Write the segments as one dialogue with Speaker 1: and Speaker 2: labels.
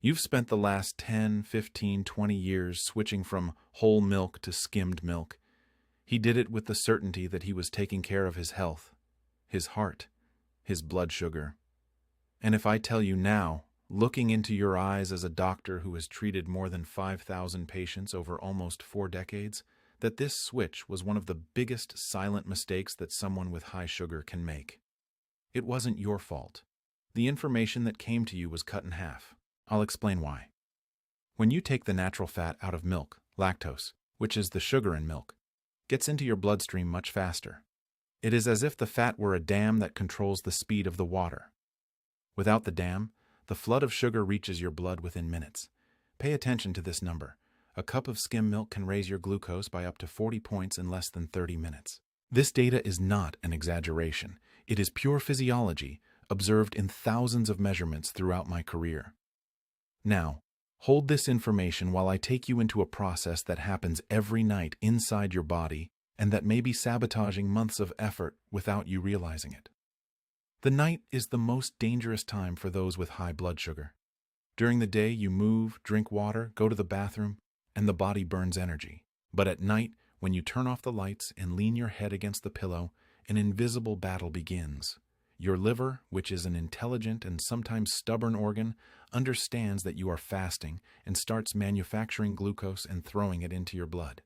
Speaker 1: You've spent the last 10, 15, 20 years switching from whole milk to skimmed milk. He did it with the certainty that he was taking care of his health, his heart, his blood sugar. And if I tell you now, looking into your eyes as a doctor who has treated more than 5,000 patients over almost 4 decades, that this switch was one of the biggest silent mistakes that someone with high sugar can make. It wasn't your fault. The information that came to you was cut in half. I'll explain why. When you take the natural fat out of milk, lactose, which is the sugar in milk, gets into your bloodstream much faster. It is as if the fat were a dam that controls the speed of the water. Without the dam, the flood of sugar reaches your blood within minutes. Pay attention to this number. A cup of skim milk can raise your glucose by up to 40 points in less than 30 minutes. This data is not an exaggeration. It is pure physiology, observed in thousands of measurements throughout my career. Now, hold this information while I take you into a process that happens every night inside your body and that may be sabotaging months of effort without you realizing it. The night is the most dangerous time for those with high blood sugar. During the day, you move, drink water, go to the bathroom, and the body burns energy. But at night, when you turn off the lights and lean your head against the pillow, an invisible battle begins. Your liver, which is an intelligent and sometimes stubborn organ, understands that you are fasting and starts manufacturing glucose and throwing it into your blood.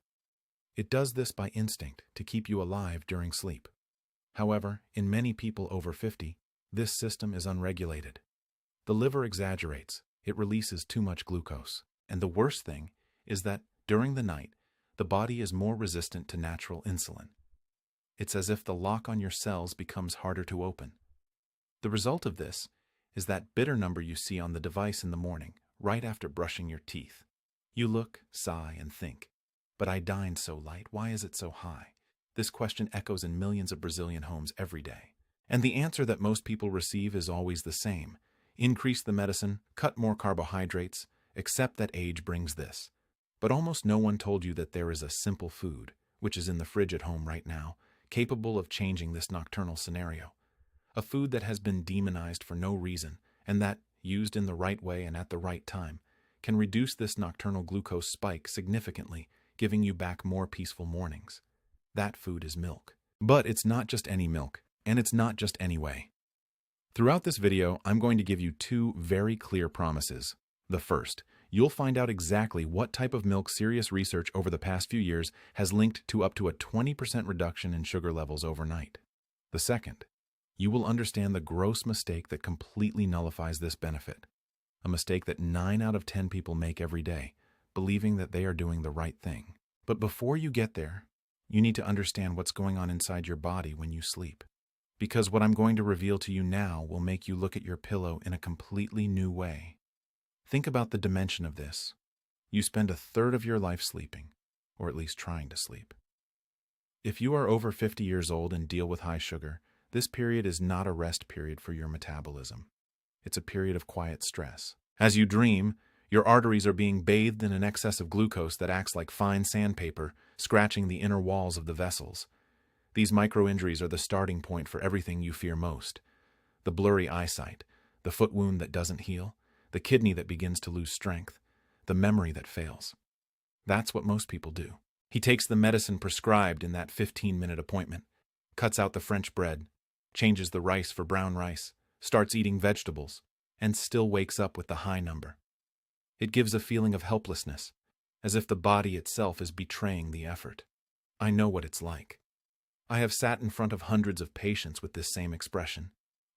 Speaker 1: It does this by instinct to keep you alive during sleep. However, in many people over 50, this system is unregulated. The liver exaggerates, it releases too much glucose, and the worst thing is that during the night, the body is more resistant to natural insulin. It's as if the lock on your cells becomes harder to open. The result of this is that bitter number you see on the device in the morning, right after brushing your teeth. You look, sigh, and think, but I dined so light, why is it so high? This question echoes in millions of Brazilian homes every day. And the answer that most people receive is always the same. Increase the medicine, cut more carbohydrates, accept that age brings this. But almost no one told you that there is a simple food, which is in the fridge at home right now, capable of changing this nocturnal scenario. A food that has been demonized for no reason, and that, used in the right way and at the right time, can reduce this nocturnal glucose spike significantly, giving you back more peaceful mornings. That food is milk. But it's not just any milk, and it's not just any way. Throughout this video, I'm going to give you 2 very clear promises. The first, you'll find out exactly what type of milk serious research over the past few years has linked to up to a 20% reduction in sugar levels overnight. The second, you will understand the gross mistake that completely nullifies this benefit. A mistake that 9 out of 10 people make every day, believing that they are doing the right thing. But before you get there, you need to understand what's going on inside your body when you sleep. Because what I'm going to reveal to you now will make you look at your pillow in a completely new way. Think about the dimension of this. You spend a third of your life sleeping, or at least trying to sleep. If you are over 50 years old and deal with high sugar, this period is not a rest period for your metabolism. It's a period of quiet stress. As you dream, your arteries are being bathed in an excess of glucose that acts like fine sandpaper, scratching the inner walls of the vessels. These micro-injuries are the starting point for everything you fear most. The blurry eyesight, the foot wound that doesn't heal, the kidney that begins to lose strength, the memory that fails. That's what most people do. He takes the medicine prescribed in that 15-minute appointment, cuts out the French bread, changes the rice for brown rice, starts eating vegetables, and still wakes up with the high number. It gives a feeling of helplessness, as if the body itself is betraying the effort. I know what it's like. I have sat in front of hundreds of patients with this same expression,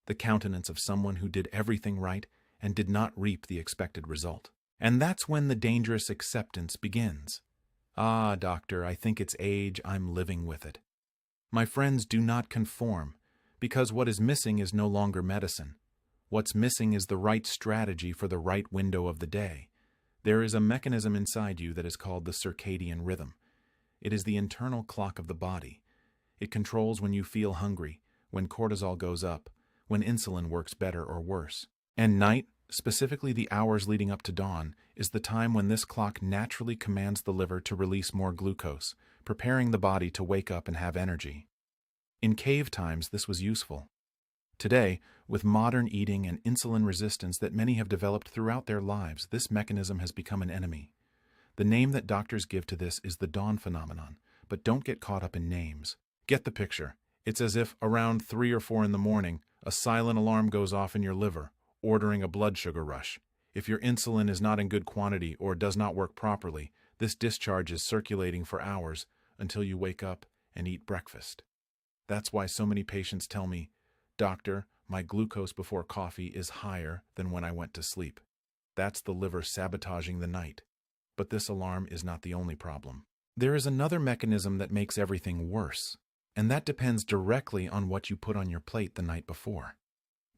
Speaker 1: the countenance of someone who did everything right and did not reap the expected result. And that's when the dangerous acceptance begins. Ah, doctor, I think it's age, I'm living with it. My friends, do not conform, because what is missing is no longer medicine. What's missing is the right strategy for the right window of the day. There is a mechanism inside you that is called the circadian rhythm. It is the internal clock of the body. It controls when you feel hungry, when cortisol goes up, when insulin works better or worse. And night, specifically the hours leading up to dawn, is the time when this clock naturally commands the liver to release more glucose, preparing the body to wake up and have energy. In cave times, this was useful. Today, with modern eating and insulin resistance that many have developed throughout their lives, this mechanism has become an enemy. The name that doctors give to this is the dawn phenomenon, but don't get caught up in names. Get the picture. It's as if around 3 or 4 in the morning, a silent alarm goes off in your liver, ordering a blood sugar rush. If your insulin is not in good quantity or does not work properly, this discharge is circulating for hours until you wake up and eat breakfast. That's why so many patients tell me, "Doctor, my glucose before coffee is higher than when I went to sleep." That's the liver sabotaging the night. But this alarm is not the only problem. There is another mechanism that makes everything worse, and that depends directly on what you put on your plate the night before.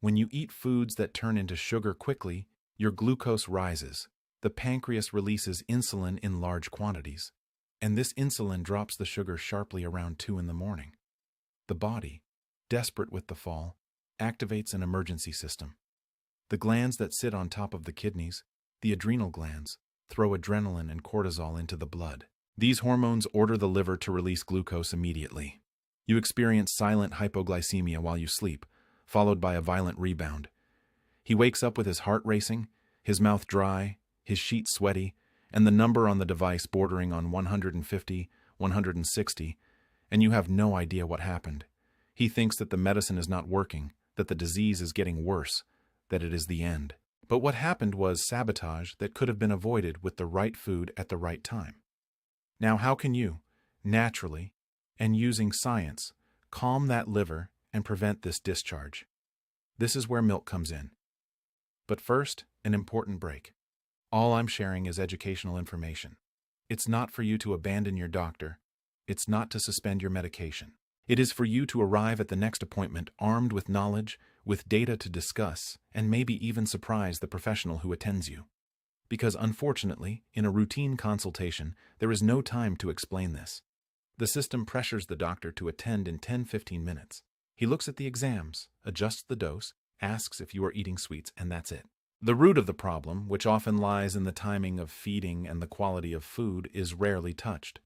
Speaker 1: When you eat foods that turn into sugar quickly, your glucose rises. The pancreas releases insulin in large quantities, and this insulin drops the sugar sharply around 2 in the morning. The body, desperate with the fall, activates an emergency system. The glands that sit on top of the kidneys, the adrenal glands, throw adrenaline and cortisol into the blood. These hormones order the liver to release glucose immediately. You experience silent hypoglycemia while you sleep, followed by a violent rebound. He wakes up with his heart racing, his mouth dry, his sheets sweaty, and the number on the device bordering on 150, 160, and you have no idea what happened. He thinks that the medicine is not working, that the disease is getting worse, that it is the end. But what happened was sabotage that could have been avoided with the right food at the right time. Now, how can you, naturally, and using science, calm that liver and prevent this discharge? This is where milk comes in. But first, an important break. All I'm sharing is educational information. It's not for you to abandon your doctor. It's not to suspend your medication. It is for you to arrive at the next appointment armed with knowledge, with data to discuss, and maybe even surprise the professional who attends you. Because unfortunately, in a routine consultation, there is no time to explain this. The system pressures the doctor to attend in 10-15 minutes. He looks at the exams, adjusts the dose, asks if you are eating sweets, and that's it. The root of the problem, which often lies in the timing of feeding and the quality of food, is rarely touched.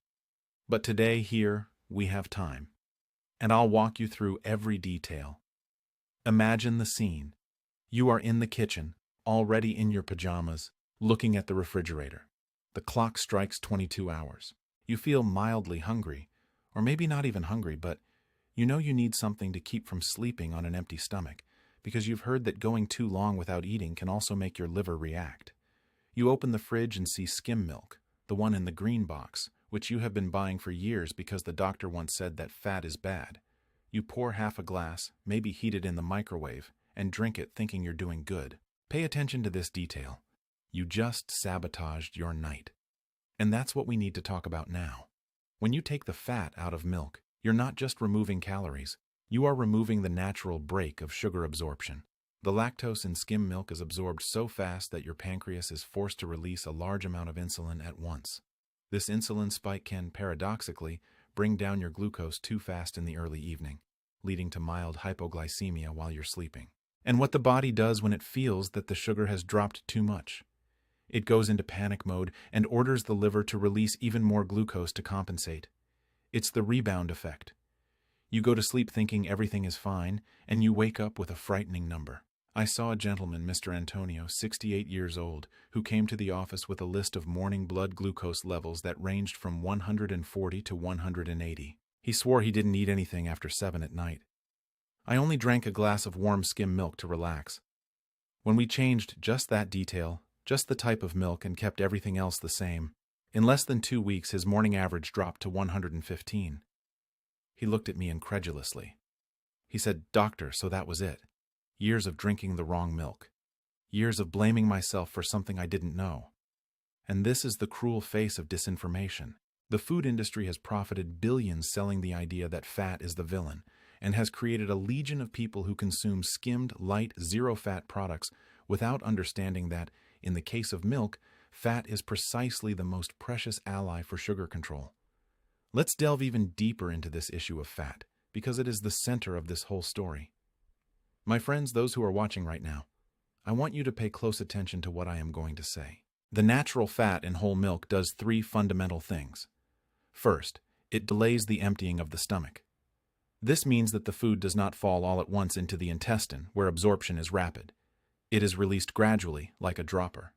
Speaker 1: But today, here, we have time. And I'll walk you through every detail. Imagine the scene. You are in the kitchen, already in your pajamas, looking at the refrigerator. The clock strikes 22 hours. You feel mildly hungry, or maybe not even hungry, but you know you need something to keep from sleeping on an empty stomach, because you've heard that going too long without eating can also make your liver react. You open the fridge and see skim milk, the one in the green box, which you have been buying for years because the doctor once said that fat is bad. You pour half a glass, maybe heat it in the microwave, and drink it thinking you're doing good. Pay attention to this detail. You just sabotaged your night. And that's what we need to talk about now. When you take the fat out of milk, you're not just removing calories, you are removing the natural brake of sugar absorption. The lactose in skim milk is absorbed so fast that your pancreas is forced to release a large amount of insulin at once. This insulin spike can, paradoxically, bring down your glucose too fast in the early evening, leading to mild hypoglycemia while you're sleeping. And what the body does when it feels that the sugar has dropped too much? It goes into panic mode and orders the liver to release even more glucose to compensate. It's the rebound effect. You go to sleep thinking everything is fine, and you wake up with a frightening number. I saw a gentleman, Mr. Antonio, 68 years old, who came to the office with a list of morning blood glucose levels that ranged from 140 to 180. He swore he didn't eat anything after 7 at night. I only drank a glass of warm skim milk to relax. When we changed just that detail, just the type of milk, and kept everything else the same, in less than 2 weeks his morning average dropped to 115. He looked at me incredulously. He said, "Doctor, so that was it. Years of drinking the wrong milk. Years of blaming myself for something I didn't know." And this is the cruel face of disinformation. The food industry has profited billions selling the idea that fat is the villain, and has created a legion of people who consume skimmed, light, zero-fat products without understanding that, in the case of milk, fat is precisely the most precious ally for sugar control. Let's delve even deeper into this issue of fat, because it is the center of this whole story. My friends, those who are watching right now, I want you to pay close attention to what I am going to say. The natural fat in whole milk does 3 fundamental things. First, it delays the emptying of the stomach. This means that the food does not fall all at once into the intestine, where absorption is rapid. It is released gradually, like a dropper.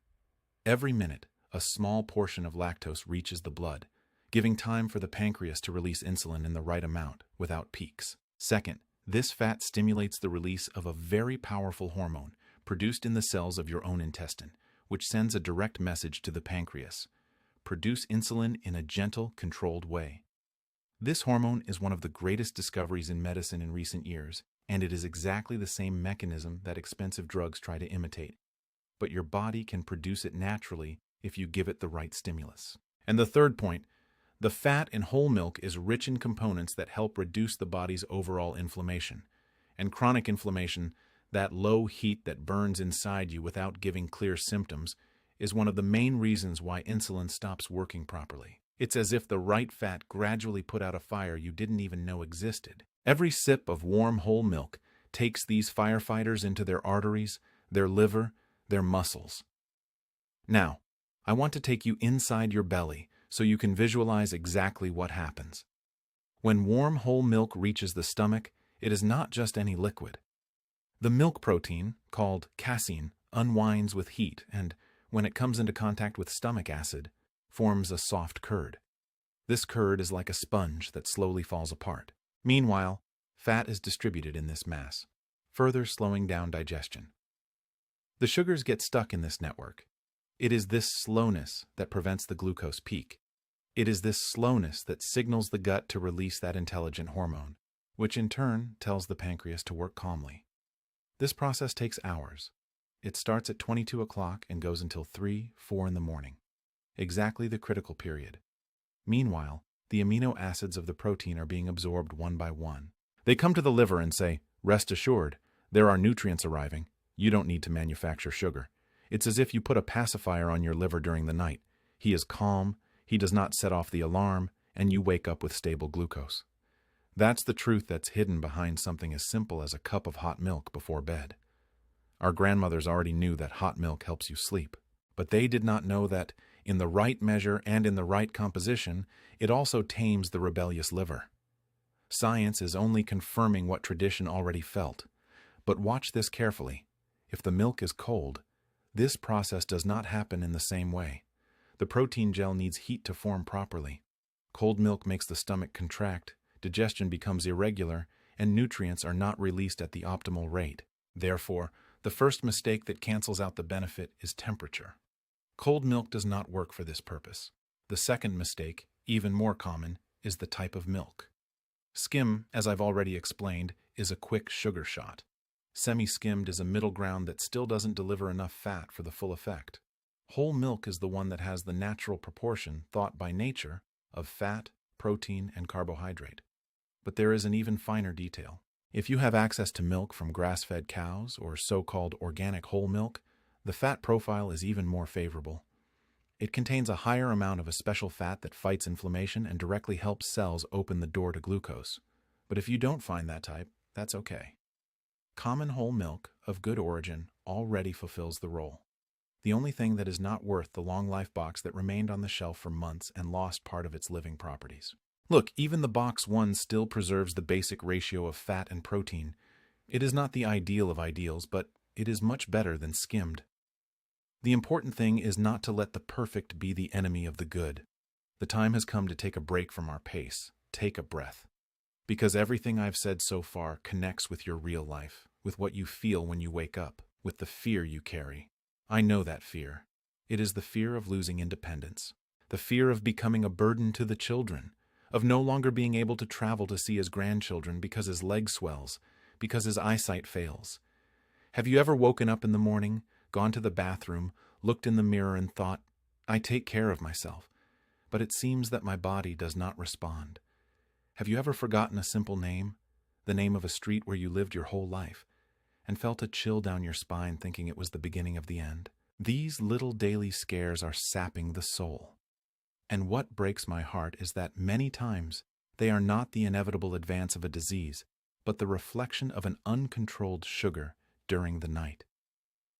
Speaker 1: Every minute, a small portion of lactose reaches the blood, giving time for the pancreas to release insulin in the right amount, without peaks. Second, this fat stimulates the release of a very powerful hormone produced in the cells of your own intestine, which sends a direct message to the pancreas. Produce insulin in a gentle, controlled way. This hormone is one of the greatest discoveries in medicine in recent years, and it is exactly the same mechanism that expensive drugs try to imitate. But your body can produce it naturally if you give it the right stimulus. And the third point, the fat in whole milk is rich in components that help reduce the body's overall inflammation. And chronic inflammation, that low heat that burns inside you without giving clear symptoms, is one of the main reasons why insulin stops working properly. It's as if the right fat gradually put out a fire you didn't even know existed. Every sip of warm whole milk takes these firefighters into their arteries, their liver, their muscles. Now, I want to take you inside your belly so you can visualize exactly what happens. When warm whole milk reaches the stomach, it is not just any liquid. The milk protein, called casein, unwinds with heat and, when it comes into contact with stomach acid, forms a soft curd. This curd is like a sponge that slowly falls apart. Meanwhile, fat is distributed in this mass, further slowing down digestion. The sugars get stuck in this network. It is this slowness that prevents the glucose peak. It is this slowness that signals the gut to release that intelligent hormone, which in turn tells the pancreas to work calmly. This process takes hours. It starts at 22 o'clock and goes until 3, 4 in the morning. Exactly the critical period. Meanwhile, the amino acids of the protein are being absorbed one by one. They come to the liver and say, "Rest assured, there are nutrients arriving. You don't need to manufacture sugar." It's as if you put a pacifier on your liver during the night. He is calm, he does not set off the alarm, and you wake up with stable glucose. That's the truth that's hidden behind something as simple as a cup of hot milk before bed. Our grandmothers already knew that hot milk helps you sleep, but they did not know that, in the right measure and in the right composition, it also tames the rebellious liver. Science is only confirming what tradition already felt. But watch this carefully. If the milk is cold, this process does not happen in the same way. The protein gel needs heat to form properly. Cold milk makes the stomach contract, digestion becomes irregular, and nutrients are not released at the optimal rate. Therefore, the first mistake that cancels out the benefit is temperature. Cold milk does not work for this purpose. The second mistake, even more common, is the type of milk. Skim, as I've already explained, is a quick sugar shot. Semi-skimmed is a middle ground that still doesn't deliver enough fat for the full effect. Whole milk is the one that has the natural proportion, thought by nature, of fat, protein, and carbohydrate. But there is an even finer detail. If you have access to milk from grass-fed cows or so-called organic whole milk, the fat profile is even more favorable. It contains a higher amount of a special fat that fights inflammation and directly helps cells open the door to glucose. But if you don't find that type, that's okay. Common whole milk, of good origin, already fulfills the role. The only thing that is not worth the long life box that remained on the shelf for months and lost part of its living properties. Look, even the box one still preserves the basic ratio of fat and protein. It is not the ideal of ideals, but it is much better than skimmed. The important thing is not to let the perfect be the enemy of the good. The time has come to take a break from our pace. Take a breath. Because everything I've said so far connects with your real life, with what you feel when you wake up, with the fear you carry. I know that fear. It is the fear of losing independence, the fear of becoming a burden to the children, of no longer being able to travel to see his grandchildren because his leg swells, because his eyesight fails. Have you ever woken up in the morning, gone to the bathroom, looked in the mirror and thought, "I take care of myself," but it seems that my body does not respond? Have you ever forgotten a simple name, the name of a street where you lived your whole life, and felt a chill down your spine thinking it was the beginning of the end? These little daily scares are sapping the soul. And what breaks my heart is that many times they are not the inevitable advance of a disease, but the reflection of an uncontrolled sugar during the night.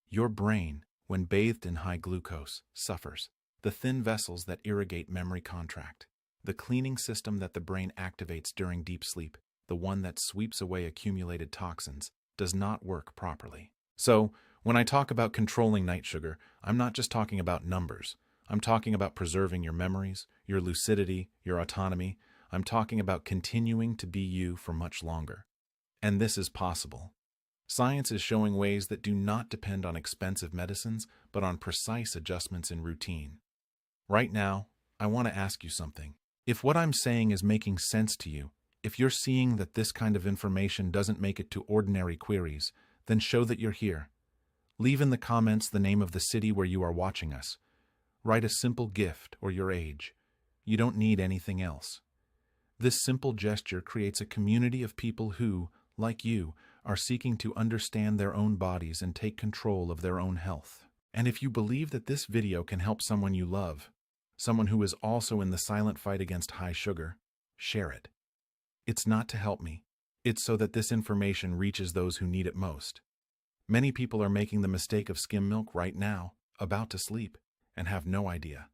Speaker 1: Your brain, when bathed in high glucose, suffers. The thin vessels that irrigate memory contract. The cleaning system that the brain activates during deep sleep the one that sweeps away accumulated toxins, does not work properly. So, when I talk about controlling night sugar, I'm not just talking about numbers. I'm talking about preserving your memories, your lucidity, your autonomy. I'm talking about continuing to be you for much longer. And this is possible. Science is showing ways that do not depend on expensive medicines, but on precise adjustments in routine. Right now, I want to ask you something. If what I'm saying is making sense to you, if you're seeing that this kind of information doesn't make it to ordinary queries, then show that you're here. Leave in the comments the name of the city where you are watching us. Write a simple gift or your age. You don't need anything else. This simple gesture creates a community of people who, like you, are seeking to understand their own bodies and take control of their own health. And if you believe that this video can help someone you love, someone who is also in the silent fight against high sugar, share it. It's not to help me. It's so that this information reaches those who need it most. Many people are making the mistake of skim milk right now, about to sleep, and have no idea.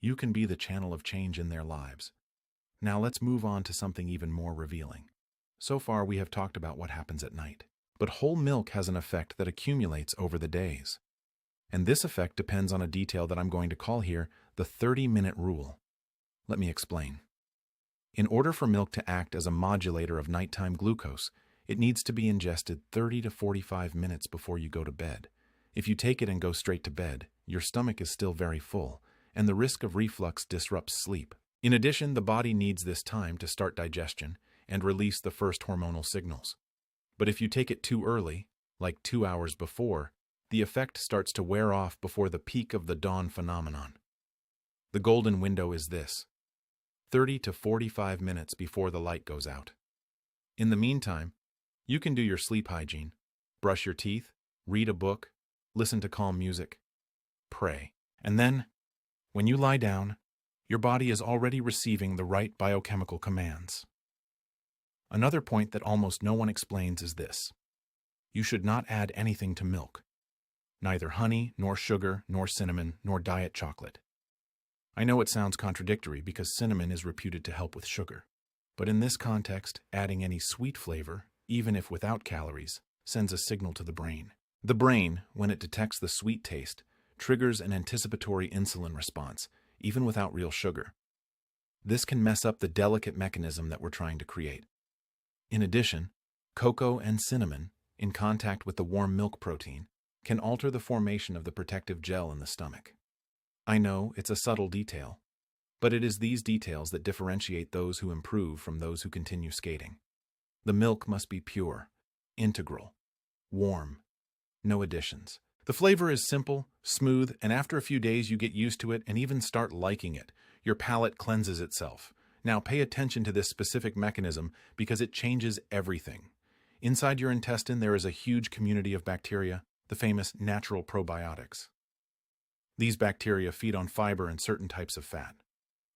Speaker 1: You can be the channel of change in their lives. Now let's move on to something even more revealing. So far we have talked about what happens at night, but whole milk has an effect that accumulates over the days. And this effect depends on a detail that I'm going to call here the 30-minute rule. Let me explain. In order for milk to act as a modulator of nighttime glucose, it needs to be ingested 30 to 45 minutes before you go to bed. If you take it and go straight to bed, your stomach is still very full, and the risk of reflux disrupts sleep. In addition, the body needs this time to start digestion and release the first hormonal signals. But if you take it too early, like 2 hours before, the effect starts to wear off before the peak of the dawn phenomenon. The golden window is this: 30 to 45 minutes before the light goes out. In the meantime, you can do your sleep hygiene, brush your teeth, read a book, listen to calm music, pray. And then, when you lie down, your body is already receiving the right biochemical commands. Another point that almost no one explains is this: you should not add anything to milk. Neither honey, nor sugar, nor cinnamon, nor diet chocolate. I know it sounds contradictory because cinnamon is reputed to help with sugar. But in this context, adding any sweet flavor, even if without calories, sends a signal to the brain. The brain, when it detects the sweet taste, triggers an anticipatory insulin response, even without real sugar. This can mess up the delicate mechanism that we're trying to create. In addition, cocoa and cinnamon, in contact with the warm milk protein, can alter the formation of the protective gel in the stomach. I know it's a subtle detail, but it is these details that differentiate those who improve from those who continue skating. The milk must be pure, integral, warm, no additions. The flavor is simple, smooth, and after a few days you get used to it and even start liking it. Your palate cleanses itself. Now pay attention to this specific mechanism because it changes everything. Inside your intestine there is a huge community of bacteria, the famous natural probiotics. These bacteria feed on fiber and certain types of fat.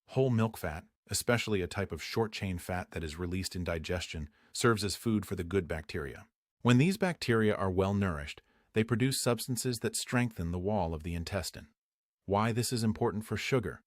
Speaker 1: Whole milk fat, especially a type of short-chain fat that is released in digestion, serves as food for the good bacteria. When these bacteria are well nourished, they produce substances that strengthen the wall of the intestine. Why this is important for sugar?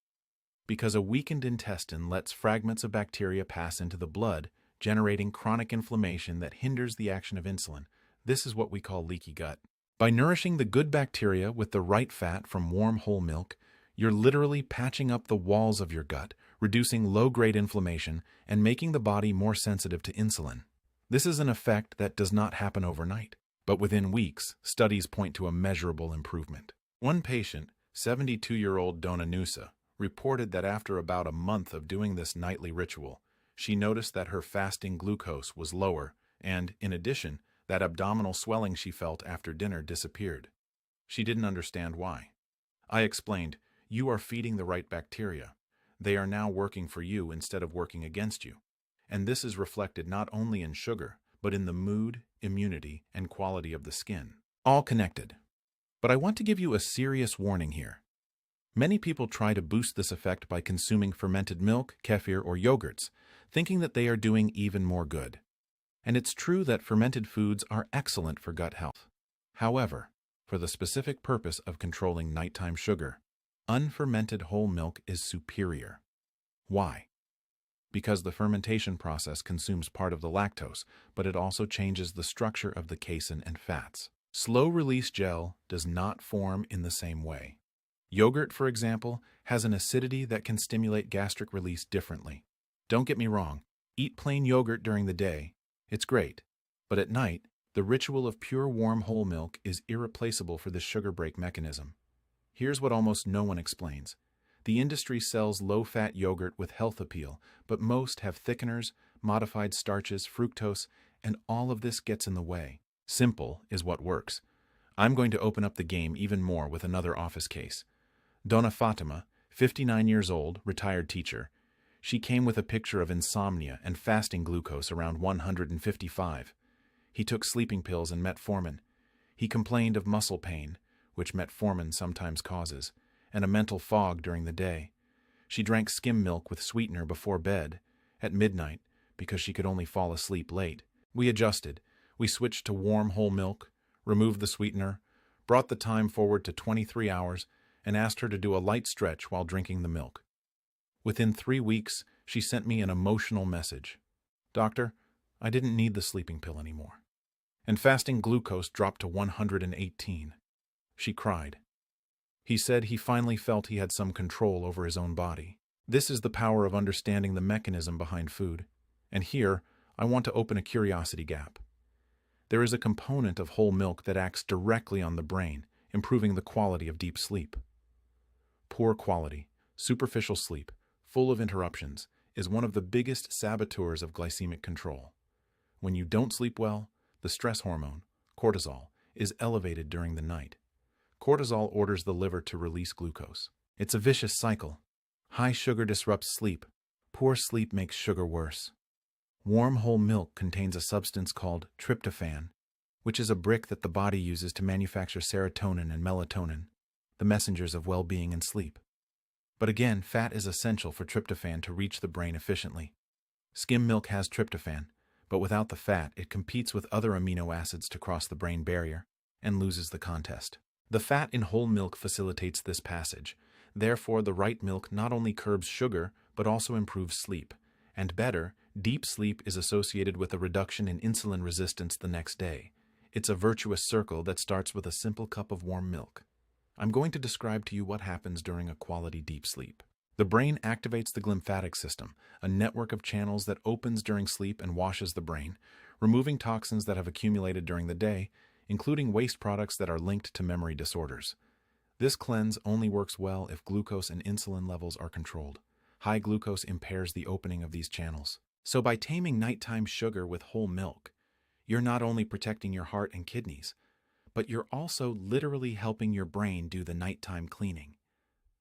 Speaker 1: Because a weakened intestine lets fragments of bacteria pass into the blood, generating chronic inflammation that hinders the action of insulin. This is what we call leaky gut. By nourishing the good bacteria with the right fat from warm whole milk, you're literally patching up the walls of your gut, reducing low-grade inflammation, and making the body more sensitive to insulin. This is an effect that does not happen overnight, but within weeks, studies point to a measurable improvement. One patient, 72-year-old Dona Nusa, reported that after about a month of doing this nightly ritual, she noticed that her fasting glucose was lower and, in addition, that abdominal swelling she felt after dinner disappeared. She didn't understand why. I explained, you are feeding the right bacteria. They are now working for you instead of working against you. And this is reflected not only in sugar, but in the mood, immunity, and quality of the skin. All connected. But I want to give you a serious warning here. Many people try to boost this effect by consuming fermented milk, kefir, or yogurts, thinking that they are doing even more good. And it's true that fermented foods are excellent for gut health. However, for the specific purpose of controlling nighttime sugar, unfermented whole milk is superior. Why? because the fermentation process consumes part of the lactose, but it also changes the structure of the casein and fats. Slow-release gel does not form in the same way. Yogurt, for example, has an acidity that can stimulate gastric release differently. Don't get me wrong, eat plain yogurt during the day. It's great. But at night, the ritual of pure warm whole milk is irreplaceable for this sugar break mechanism. Here's what almost no one explains. The industry sells low-fat yogurt with health appeal, but most have thickeners, modified starches, fructose, and all of this gets in the way. Simple is what works. I'm going to open up the game even more with another office case. Donna Fatima, 59 years old, retired teacher. She came with a picture of insomnia and fasting glucose around 155. He took sleeping pills and metformin. He complained of muscle pain, which metformin sometimes causes, and a mental fog during the day. She drank skim milk with sweetener before bed, at midnight, because she could only fall asleep late. We adjusted. We switched to warm whole milk, removed the sweetener, brought the time forward to 23 hours, and asked her to do a light stretch while drinking the milk. Within 3 weeks, she sent me an emotional message. "Doctor, I didn't need the sleeping pill anymore." And fasting glucose dropped to 118. She cried. He said he finally felt he had some control over his own body. This is the power of understanding the mechanism behind food. And here, I want to open a curiosity gap. There is a component of whole milk that acts directly on the brain, improving the quality of deep sleep. Poor quality, superficial sleep, full of interruptions, is one of the biggest saboteurs of glycemic control. When you don't sleep well, the stress hormone, cortisol, is elevated during the night. Cortisol orders the liver to release glucose. It's a vicious cycle. High sugar disrupts sleep. Poor sleep makes sugar worse. Warm whole milk contains a substance called tryptophan, which is a brick that the body uses to manufacture serotonin and melatonin, the messengers of well-being and sleep. But again, fat is essential for tryptophan to reach the brain efficiently. Skim milk has tryptophan, but without the fat, it competes with other amino acids to cross the brain barrier and loses the contest. The fat in whole milk facilitates this passage. Therefore, the right milk not only curbs sugar, but also improves sleep. And better, deep sleep is associated with a reduction in insulin resistance the next day. It's a virtuous circle that starts with a simple cup of warm milk. I'm going to describe to you what happens during a quality deep sleep. The brain activates the glymphatic system, a network of channels that opens during sleep and washes the brain, removing toxins that have accumulated during the day, including waste products that are linked to memory disorders. This cleanse only works well if glucose and insulin levels are controlled. High glucose impairs the opening of these channels. So by taming nighttime sugar with whole milk, you're not only protecting your heart and kidneys, but you're also literally helping your brain do the nighttime cleaning.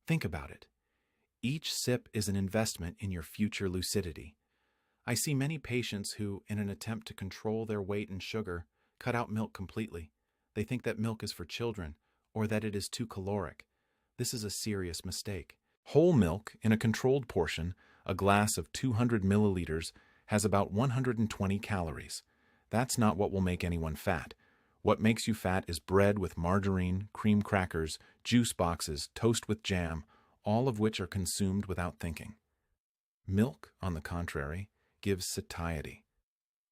Speaker 1: Think about it. Each sip is an investment in your future lucidity. I see many patients who, in an attempt to control their weight and sugar, cut out milk completely. They think that milk is for children, or that it is too caloric. This is a serious mistake. Whole milk, in a controlled portion, a glass of 200 milliliters, has about 120 calories. That's not what will make anyone fat. What makes you fat is bread with margarine, cream crackers, juice boxes, toast with jam, all of which are consumed without thinking. Milk, on the contrary, gives satiety.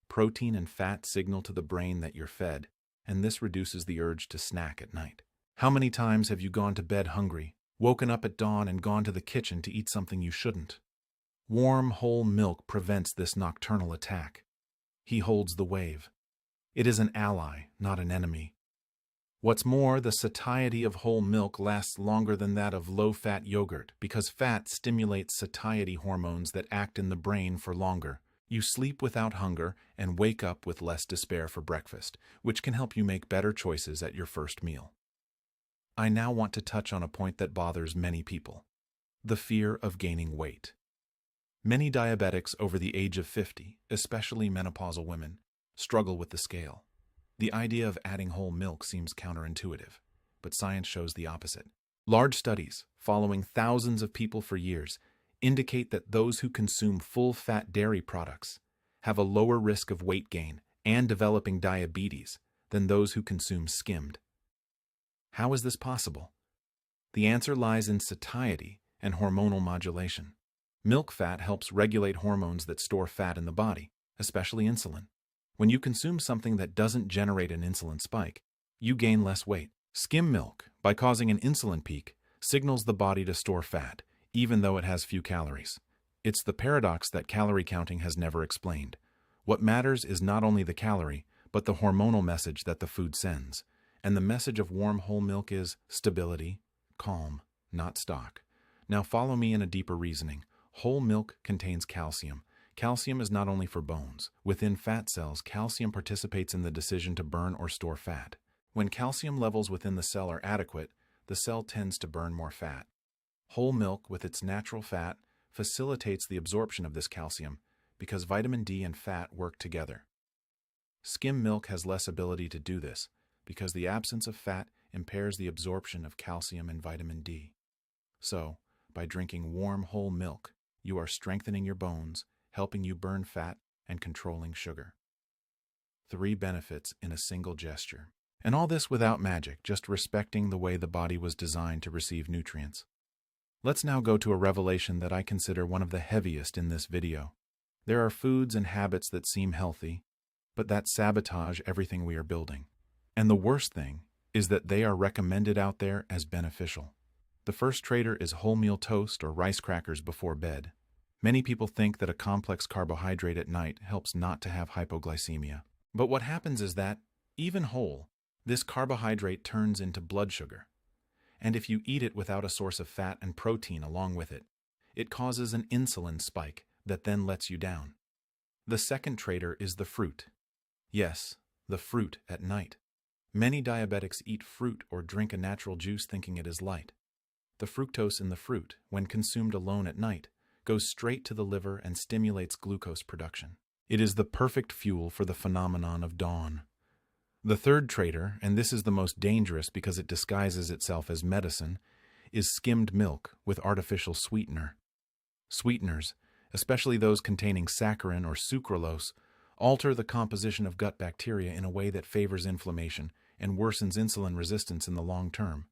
Speaker 1: Protein and fat signal to the brain that you're fed, and this reduces the urge to snack at night. How many times have you gone to bed hungry, woken up at dawn and gone to the kitchen to eat something you shouldn't? Warm whole milk prevents this nocturnal attack. He holds the wave. It is an ally, not an enemy. What's more, the satiety of whole milk lasts longer than that of low-fat yogurt because fat stimulates satiety hormones that act in the brain for longer. You sleep without hunger and wake up with less despair for breakfast, which can help you make better choices at your first meal. I now want to touch on a point that bothers many people: the fear of gaining weight. Many diabetics over the age of 50, especially menopausal women, struggle with the scale. The idea of adding whole milk seems counterintuitive, but science shows the opposite. Large studies, following thousands of people for years, indicate that those who consume full-fat dairy products have a lower risk of weight gain and developing diabetes than those who consume skimmed. How is this possible? The answer lies in satiety and hormonal modulation. Milk fat helps regulate hormones that store fat in the body, especially insulin. When you consume something that doesn't generate an insulin spike, you gain less weight. Skim milk, by causing an insulin peak, signals the body to store fat, even though it has few calories. It's the paradox that calorie counting has never explained. What matters is not only the calorie, but the hormonal message that the food sends. And the message of warm whole milk is stability, calm, not stock. Now follow me in a deeper reasoning. Whole milk contains calcium. Calcium is not only for bones. Within fat cells, calcium participates in the decision to burn or store fat. When calcium levels within the cell are adequate, the cell tends to burn more fat. Whole milk, with its natural fat, facilitates the absorption of this calcium because vitamin D and fat work together. Skim milk has less ability to do this because the absence of fat impairs the absorption of calcium and vitamin D. So, by drinking warm whole milk, you are strengthening your bones, helping you burn fat, and controlling sugar. 3 benefits in a single gesture. And all this without magic, just respecting the way the body was designed to receive nutrients. Let's now go to a revelation that I consider one of the heaviest in this video. There are foods and habits that seem healthy, but that sabotage everything we are building. And the worst thing is that they are recommended out there as beneficial. The first traitor is wholemeal toast or rice crackers before bed. Many people think that a complex carbohydrate at night helps not to have hypoglycemia. But what happens is that, even whole, this carbohydrate turns into blood sugar. And if you eat it without a source of fat and protein along with it, it causes an insulin spike that then lets you down. The second traitor is the fruit. Yes, the fruit at night. Many diabetics eat fruit or drink a natural juice thinking it is light. The fructose in the fruit, when consumed alone at night, goes straight to the liver and stimulates glucose production. It is the perfect fuel for the phenomenon of dawn. The third traitor, and this is the most dangerous because it disguises itself as medicine, is skimmed milk with artificial sweetener. Sweeteners, especially those containing saccharin or sucralose, alter the composition of gut bacteria in a way that favors inflammation and worsens insulin resistance in the long term.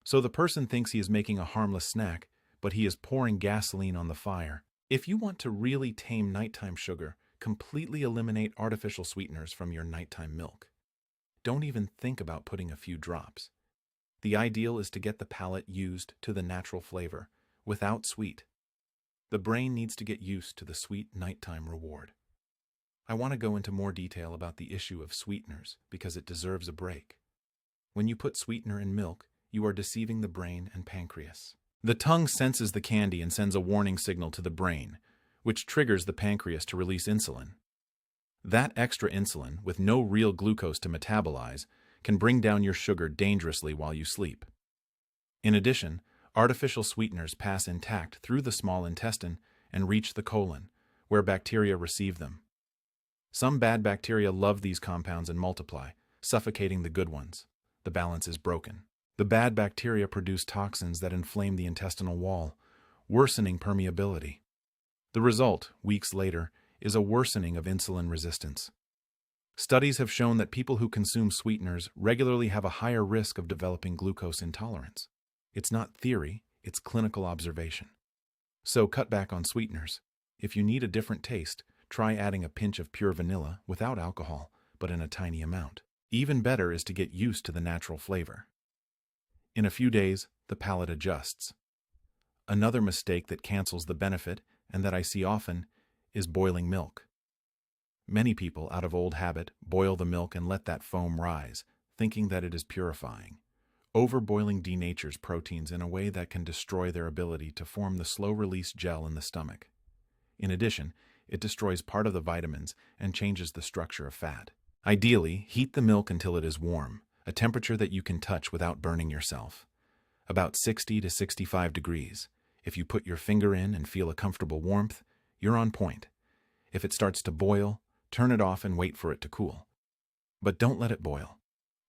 Speaker 1: So the person thinks he is making a harmless snack, but he is pouring gasoline on the fire. If you want to really tame nighttime sugar, completely eliminate artificial sweeteners from your nighttime milk. Don't even think about putting a few drops. The ideal is to get the palate used to the natural flavor, without sweet. The brain needs to get used to the sweet nighttime reward. I want to go into more detail about the issue of sweeteners because it deserves a break. When you put sweetener in milk, you are deceiving the brain and pancreas. The tongue senses the candy and sends a warning signal to the brain, which triggers the pancreas to release insulin. That extra insulin, with no real glucose to metabolize, can bring down your sugar dangerously while you sleep. In addition, artificial sweeteners pass intact through the small intestine and reach the colon, where bacteria receive them. Some bad bacteria love these compounds and multiply, suffocating the good ones. The balance is broken. The bad bacteria produce toxins that inflame the intestinal wall, worsening permeability. The result, weeks later, is a worsening of insulin resistance. Studies have shown that people who consume sweeteners regularly have a higher risk of developing glucose intolerance. It's not theory, it's clinical observation. So cut back on sweeteners. If you need a different taste, try adding a pinch of pure vanilla without alcohol, but in a tiny amount. Even better is to get used to the natural flavor. In a few days, the palate adjusts. Another mistake that cancels the benefit, and that I see often, is boiling milk. Many people, out of old habit, boil the milk and let that foam rise, thinking that it is purifying. Overboiling denatures proteins in a way that can destroy their ability to form the slow-release gel in the stomach. In addition, it destroys part of the vitamins and changes the structure of fat. Ideally, heat the milk until it is warm, a temperature that you can touch without burning yourself. About 60 to 65 degrees. If you put your finger in and feel a comfortable warmth, you're on point. If it starts to boil, turn it off and wait for it to cool. But don't let it boil.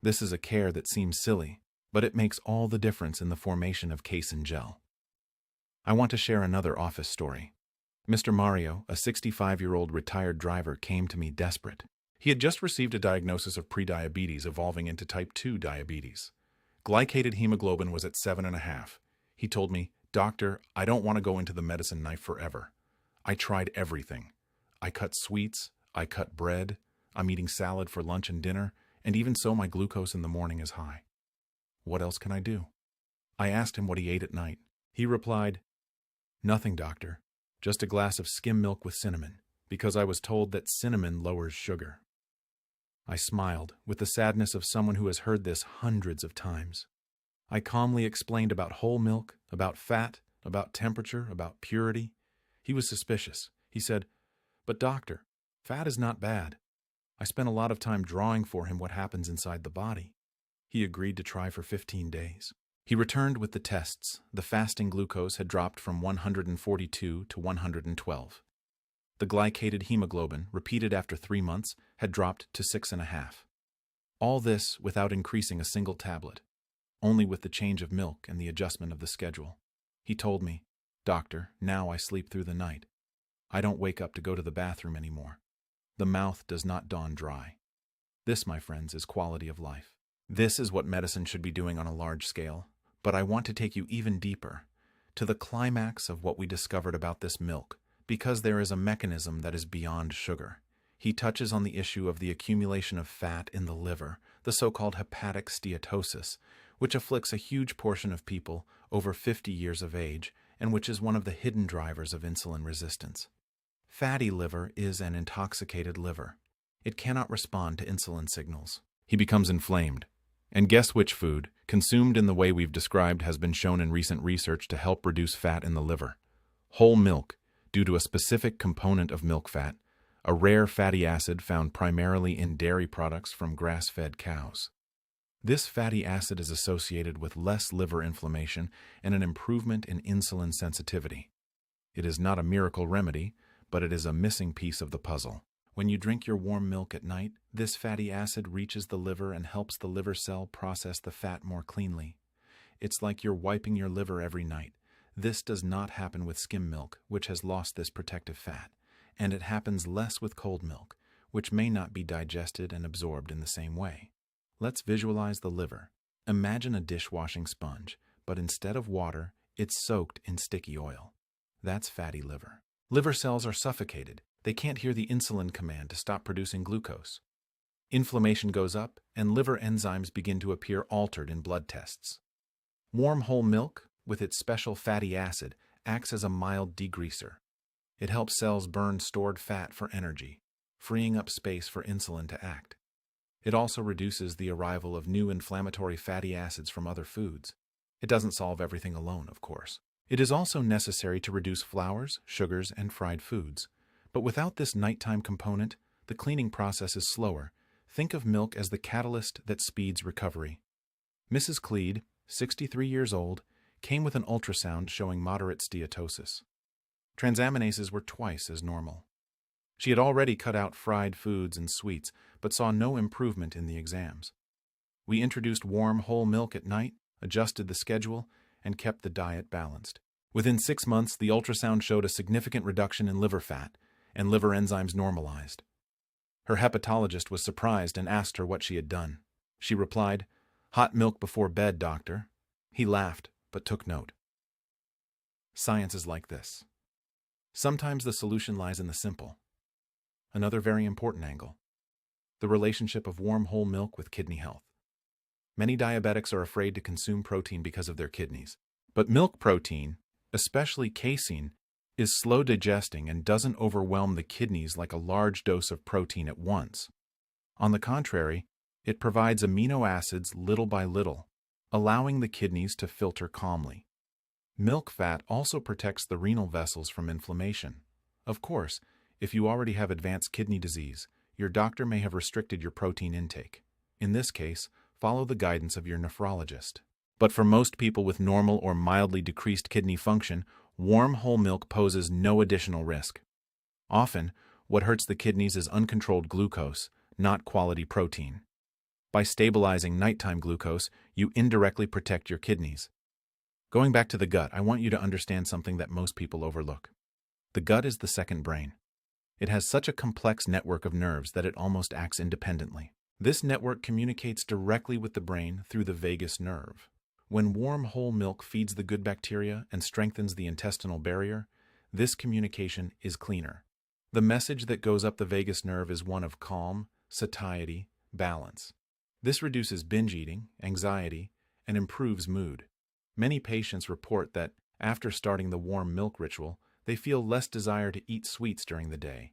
Speaker 1: This is a care that seems silly, but it makes all the difference in the formation of casein gel. I want to share another office story. Mr. Mario, a 65-year-old retired driver, came to me desperate. He had just received a diagnosis of prediabetes evolving into type 2 diabetes. Glycated hemoglobin was at 7.5. He told me, "Doctor, I don't want to go into the medicine knife forever. I tried everything. I cut sweets, I cut bread, I'm eating salad for lunch and dinner, and even so my glucose in the morning is high. What else can I do?" I asked him what he ate at night. He replied, "Nothing, doctor. Just a glass of skim milk with cinnamon, because I was told that cinnamon lowers sugar." I smiled, with the sadness of someone who has heard this hundreds of times. I calmly explained about whole milk, about fat, about temperature, about purity. He was suspicious. He said, "But doctor, fat is not bad." I spent a lot of time drawing for him what happens inside the body. He agreed to try for 15 days. He returned with the tests. The fasting glucose had dropped from 142 to 112. The glycated hemoglobin, repeated after 3 months, had dropped to 6.5. All this without increasing a single tablet, only with the change of milk and the adjustment of the schedule. He told me, "Doctor, now I sleep through the night. I don't wake up to go to the bathroom anymore. The mouth does not dawn dry." This, my friends, is quality of life. This is what medicine should be doing on a large scale. But I want to take you even deeper, to the climax of what we discovered about this milk, because there is a mechanism that is beyond sugar. He touches on the issue of the accumulation of fat in the liver, the so-called hepatic steatosis, which afflicts a huge portion of people over 50 years of age, and which is one of the hidden drivers of insulin resistance. Fatty liver is an intoxicated liver. It cannot respond to insulin signals. He becomes inflamed. And guess which food, consumed in the way we've described, has been shown in recent research to help reduce fat in the liver? Whole milk, due to a specific component of milk fat, a rare fatty acid found primarily in dairy products from grass-fed cows. This fatty acid is associated with less liver inflammation and an improvement in insulin sensitivity. It is not a miracle remedy, but it is a missing piece of the puzzle. When you drink your warm milk at night, this fatty acid reaches the liver and helps the liver cell process the fat more cleanly. It's like you're wiping your liver every night. This does not happen with skim milk, which has lost this protective fat, and it happens less with cold milk, which may not be digested and absorbed in the same way. Let's visualize the liver. Imagine a dishwashing sponge, but instead of water, it's soaked in sticky oil. That's fatty liver. Liver cells are suffocated. They can't hear the insulin command to stop producing glucose. Inflammation goes up, and liver enzymes begin to appear altered in blood tests. Warm whole milk, with its special fatty acid, acts as a mild degreaser. It helps cells burn stored fat for energy, freeing up space for insulin to act. It also reduces the arrival of new inflammatory fatty acids from other foods. It doesn't solve everything alone, of course. It is also necessary to reduce flours, sugars, and fried foods. But without this nighttime component, the cleaning process is slower. Think of milk as the catalyst that speeds recovery. Mrs. Cleed, 63 years old, came with an ultrasound showing moderate steatosis. Transaminases were twice as normal. She had already cut out fried foods and sweets, but saw no improvement in the exams. We introduced warm whole milk at night, adjusted the schedule, and kept the diet balanced. Within 6 months, the ultrasound showed a significant reduction in liver fat, and liver enzymes normalized. Her hepatologist was surprised and asked her what she had done. She replied, "Hot milk before bed, doctor." He laughed, but took note. Science is like this. Sometimes the solution lies in the simple. Another very important angle: the relationship of warm whole milk with kidney health. Many diabetics are afraid to consume protein because of their kidneys. But milk protein, especially casein, is slow digesting and doesn't overwhelm the kidneys like a large dose of protein at once. On the contrary, it provides amino acids little by little, allowing the kidneys to filter calmly. Milk fat also protects the renal vessels from inflammation. Of course, if you already have advanced kidney disease, your doctor may have restricted your protein intake. In this case, follow the guidance of your nephrologist. But for most people with normal or mildly decreased kidney function, warm whole milk poses no additional risk. Often, what hurts the kidneys is uncontrolled glucose, not quality protein. By stabilizing nighttime glucose, you indirectly protect your kidneys. Going back to the gut, I want you to understand something that most people overlook. The gut is the second brain. It has such a complex network of nerves that it almost acts independently. This network communicates directly with the brain through the vagus nerve. When warm whole milk feeds the good bacteria and strengthens the intestinal barrier, this communication is cleaner. The message that goes up the vagus nerve is one of calm, satiety, balance. This reduces binge eating, anxiety, and improves mood. Many patients report that after starting the warm milk ritual, they feel less desire to eat sweets during the day.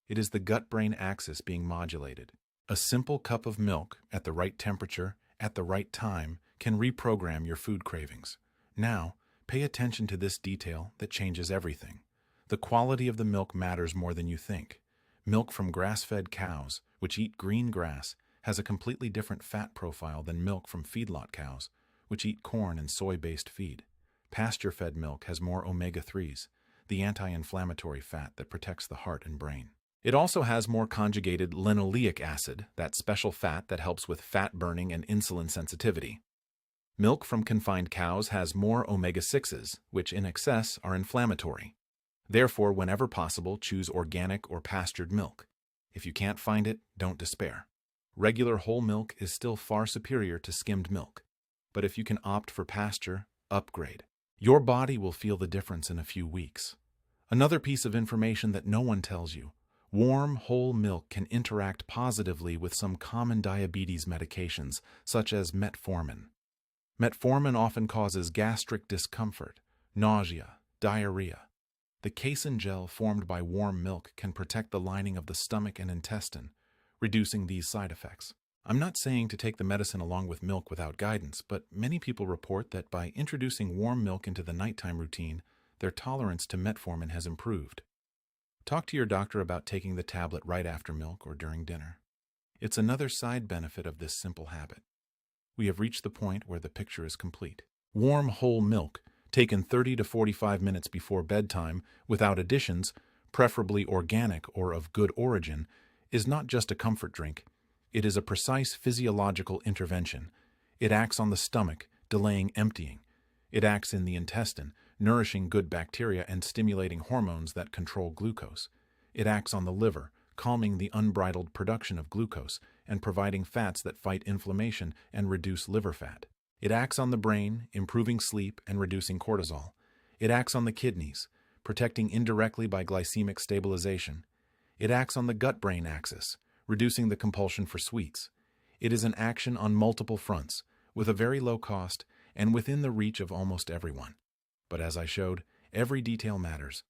Speaker 1: It is the gut-brain axis being modulated. A simple cup of milk at the right temperature, at the right time, can reprogram your food cravings. Now, pay attention to this detail that changes everything. The quality of the milk matters more than you think. Milk from grass-fed cows, which eat green grass, has a completely different fat profile than milk from feedlot cows, which eat corn and soy-based feed. Pasture-fed milk has more omega-3s, the anti-inflammatory fat that protects the heart and brain. It also has more conjugated linoleic acid, that special fat that helps with fat burning and insulin sensitivity. Milk from confined cows has more omega-6s, which in excess are inflammatory. Therefore, whenever possible, choose organic or pastured milk. If you can't find it, don't despair. Regular whole milk is still far superior to skimmed milk. But if you can opt for pasture, upgrade. Your body will feel the difference in a few weeks. Another piece of information that no one tells you: warm whole milk can interact positively with some common diabetes medications, such as metformin. Metformin often causes gastric discomfort, nausea, diarrhea. The casein gel formed by warm milk can protect the lining of the stomach and intestine, reducing these side effects. I'm not saying to take the medicine along with milk without guidance, but many people report that by introducing warm milk into the nighttime routine, their tolerance to metformin has improved. Talk to your doctor about taking the tablet right after milk or during dinner. It's another side benefit of this simple habit. We have reached the point where the picture is complete. Warm whole milk, taken 30 to 45 minutes before bedtime, without additions, preferably organic or of good origin, is not just a comfort drink. It is a precise physiological intervention. It acts on the stomach, delaying emptying. It acts in the intestine, nourishing good bacteria and stimulating hormones that control glucose. It acts on the liver, calming the unbridled production of glucose and providing fats that fight inflammation and reduce liver fat. It acts on the brain, improving sleep and reducing cortisol. It acts on the kidneys, protecting indirectly by glycemic stabilization. It acts on the gut-brain axis, reducing the compulsion for sweets. It is an action on multiple fronts, with a very low cost and within the reach of almost everyone. But as I showed, every detail matters.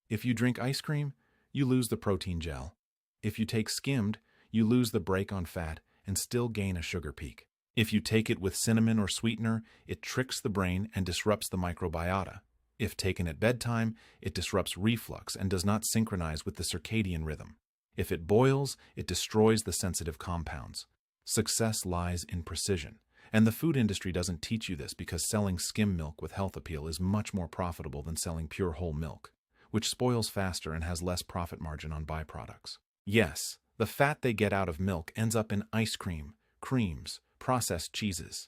Speaker 1: If you drink ice cream, you lose the protein gel. If you take skimmed, you lose the brake on fat and still gain a sugar peak. If you take it with cinnamon or sweetener, it tricks the brain and disrupts the microbiota. If taken at bedtime, it disrupts reflux and does not synchronize with the circadian rhythm. If it boils, it destroys the sensitive compounds. Success lies in precision. And the food industry doesn't teach you this because selling skim milk with health appeal is much more profitable than selling pure whole milk, which spoils faster and has less profit margin on byproducts. Yes, the fat they get out of milk ends up in ice cream, creams, processed cheeses.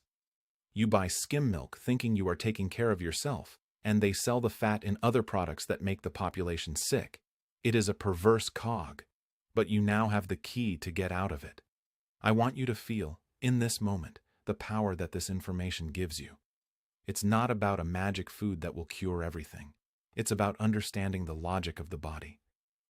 Speaker 1: You buy skim milk thinking you are taking care of yourself, and they sell the fat in other products that make the population sick. It is a perverse cog. But you now have the key to get out of it. I want you to feel, in this moment, the power that this information gives you. It's not about a magic food that will cure everything. It's about understanding the logic of the body,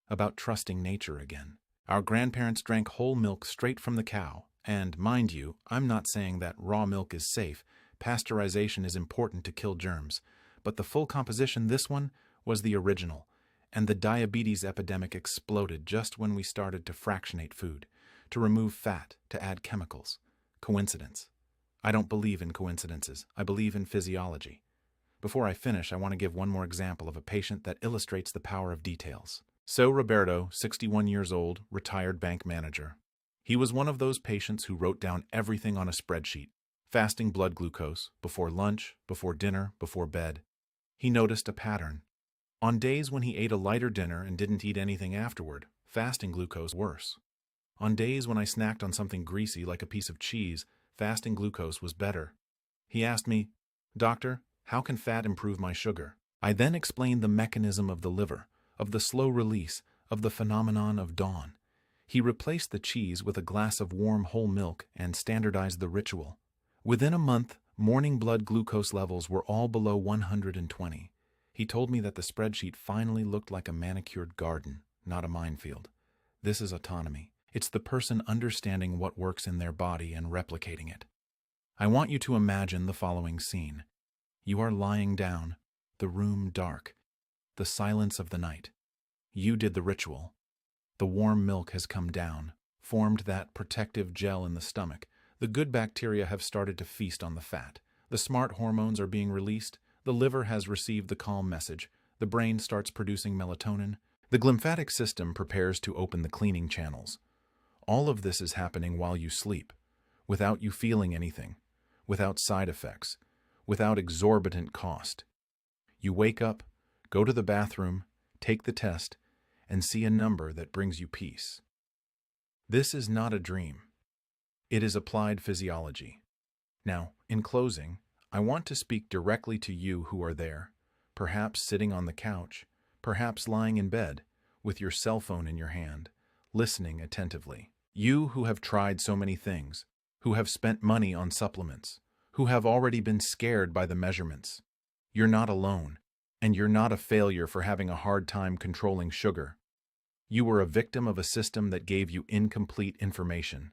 Speaker 1: about trusting nature again. Our grandparents drank whole milk straight from the cow, and mind you, I'm not saying that raw milk is safe. Pasteurization is important to kill germs, but the full composition, this one, was the original. And the diabetes epidemic exploded just when we started to fractionate food, to remove fat, to add chemicals. Coincidence? I don't believe in coincidences. I believe in physiology. Before I finish, I want to give one more example of a patient that illustrates the power of details. So Roberto, 61 years old, retired bank manager. He was one of those patients who wrote down everything on a spreadsheet, fasting blood glucose, before lunch, before dinner, before bed. He noticed a pattern. On days when he ate a lighter dinner and didn't eat anything afterward, fasting glucose was worse. On days when I snacked on something greasy like a piece of cheese, fasting glucose was better. He asked me, "Doctor, how can fat improve my sugar?" I then explained the mechanism of the liver, of the slow release, of the phenomenon of dawn. He replaced the cheese with a glass of warm whole milk and standardized the ritual. Within a month, Morning blood glucose levels were all below 120. He told me that the spreadsheet finally looked like a manicured garden, not a minefield. This is autonomy. It's the person understanding what works in their body and replicating it. I want you to imagine the following scene. You are lying down, the room dark, the silence of the night. You did the ritual. The warm milk has come down, formed that protective gel in the stomach. The good bacteria have started to feast on the fat. The smart hormones are being released. The liver has received the calm message. The brain starts producing melatonin. The glymphatic system prepares to open the cleaning channels. All of this is happening while you sleep, without you feeling anything, without side effects, without exorbitant cost. You wake up, go to the bathroom, take the test, and see a number that brings you peace. This is not a dream. It is applied physiology. Now, in closing, I want to speak directly to you who are there, perhaps sitting on the couch, perhaps lying in bed, with your cell phone in your hand, listening attentively. You who have tried so many things, who have spent money on supplements, who have already been scared by the measurements. You're not alone, and you're not a failure for having a hard time controlling sugar. You were a victim of a system that gave you incomplete information.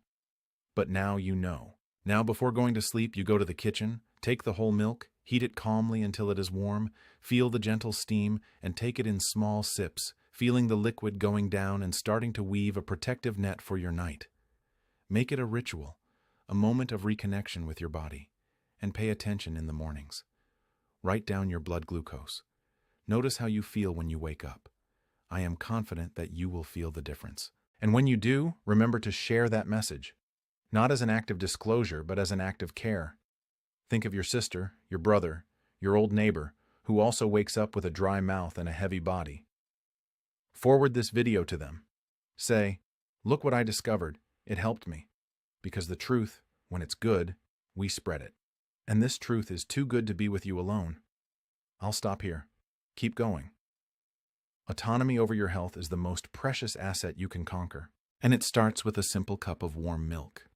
Speaker 1: But now you know. Now before going to sleep, you go to the kitchen, take the whole milk, heat it calmly until it is warm, feel the gentle steam, and take it in small sips, feeling the liquid going down and starting to weave a protective net for your night. Make it a ritual, a moment of reconnection with your body, and pay attention in the mornings. Write down your blood glucose. Notice how you feel when you wake up. I am confident that you will feel the difference. And when you do, remember to share that message. Not as an act of disclosure, but as an act of care. Think of your sister, your brother, your old neighbor, who also wakes up with a dry mouth and a heavy body. Forward this video to them. Say, look what I discovered. It helped me. Because the truth, when it's good, we spread it. And this truth is too good to be with you alone. I'll stop here. Keep going. Autonomy over your health is the most precious asset you can conquer. And it starts with a simple cup of warm milk.